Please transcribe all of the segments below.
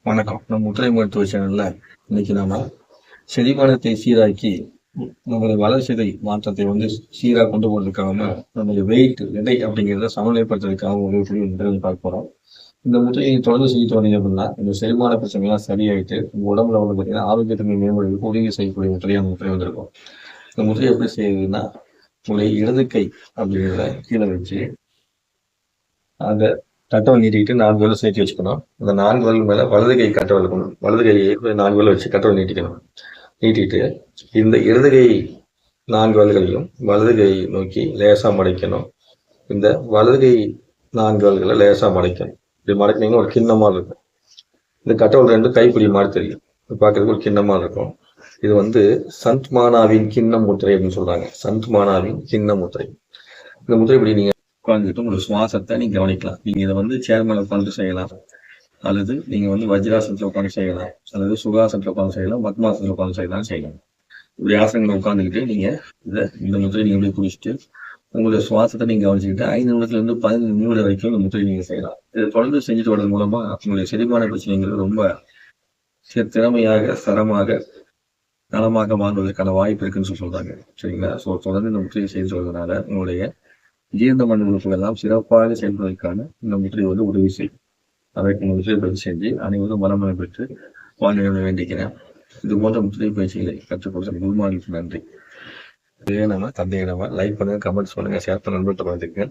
வணக்கம். நம்ம முத்திரை மருத்துவ சேனல்ல இன்னைக்கு நாம செரிமானத்தை சீராக்கி நம்மளுடைய வளர்சிதை மாற்றத்தை சீராக கொண்டு போறதுக்காக நம்மளுடைய வெயிட் எடை அப்படிங்கிறத சமநிலைப்படுத்துறதுக்காக ஒரு முறையை பார்க்க போறோம். இந்த முறையை தொடர்ந்து செஞ்சுட்டு வந்தீங்க அப்படின்னா இந்த செரிமான பிரச்சனைலாம் சரியாயிட்டு உங்க உடம்புல பார்த்தீங்கன்னா ஆரோக்கியத்தின் மேம்படுவதற்கு உதவி செய்யக்கூடிய முறையான முறை வந்திருக்கும். இந்த முறையை எப்படி செய்யுதுன்னா, உங்களுடைய இடது கை அப்படிங்கிறத கீழே வச்சு அந்த கட்டவல் நீட்டிக்கிட்டு 4 விரல் சேர்த்து வச்சுக்கணும். அந்த 4 விரல் மேல வலது கை கட்டவல் இருக்கணும். வலது கையை 4 விரல் வச்சு கட்டவல் நீட்டிக்கணும். நீட்டிட்டு இந்த இடது கை 4 விரல்களையும் வலது கை நோக்கி லேசா மடைக்கணும். இந்த வலது கை 4 விரல்களை லேசா மடைக்கணும். இப்படி மடக்கினீங்கன்னா ஒரு கிண்ணமா இருக்கும். இந்த கட்டவல் 2 கைப்பிடி மாதிரி தெரியும். பார்க்கறதுக்கு ஒரு கிண்ணமா இருக்கும். இது சந்த் மானாவின் கிண்ண முத்திரை அப்படின்னு சொல்றாங்க. சந்த் மானாவின் கிண்ண முத்திரை. இந்த முத்திரை இப்படி நீங்க உட்காந்துட்டு உங்களோட சுவாசத்தை நீங்க கவனிக்கலாம். நீங்க இதை சேர் மேல உட்காந்து செய்யலாம், அல்லது நீங்க வஜ்ராசனத்துல உட்காந்து செய்யலாம், அல்லது சுகாசனத்துல உட்காந்து செய்யலாம், பத்மாசனத்துல உட்காந்து செய்யலாம். இப்படி ஆசனங்களை உட்காந்துக்கிட்டு நீங்க இந்த முத்திரை நீங்க எப்படி குடிச்சிட்டு உங்களுடைய சுவாசத்தை நீங்க கவனிச்சுக்கிட்டு 5 நிமிடத்துல இருந்து 15 நிமிடம் வரைக்கும் இந்த முத்திரை நீங்க செய்யலாம். இதை தொடர்ந்து செஞ்சுட்டு வரது மூலமா உங்களுடைய செரிமான பிரச்சனைகள் ரொம்ப திறமையாக தரமாக நலமாக மாறுவதற்கான வாய்ப்பு இருக்குன்னு சொல்றாங்க. சரிங்களா? ஸோ தொடர்ந்து இந்த முத்திரையை செய்து வருவதனால உங்களுடைய ஜீரண மண்டல உறுப்புகள் எல்லாம் சிறப்பாக செயல்படுவதற்கான இந்த முத்திரை உதவி செய்யும். அதற்கு முத்திரை பயிற்சி செஞ்சு அனைவரும் மனமனை பெற்று வாழ்நிலை வேண்டிக்கிறேன். இது போன்ற முத்திரை பயிற்சிகளை கற்றுக் கொடுத்த குருமார்களுக்கு நன்றி. இதே நம்ம தந்தையிடமா லைக் பண்ணுங்க, கமெண்ட்ஸ் பண்ணுங்க, ஷேர் பண்ண நண்பர்கிட்ட பார்த்துக்கங்க.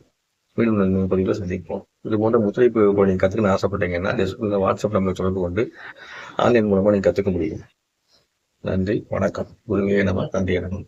மீண்டும் பதிவில் சந்திப்போம். இது போன்ற முத்திரை நீங்க கத்துக்கணும் ஆசைப்பட்டீங்கன்னா வாட்ஸ்அப் நம்பர் தொடர்பு கொண்டு ஆன்லைன் மூலமா நீங்க கத்துக்க முடியும். நன்றி, வணக்கம். குருவே நம, தந்தையிடம்.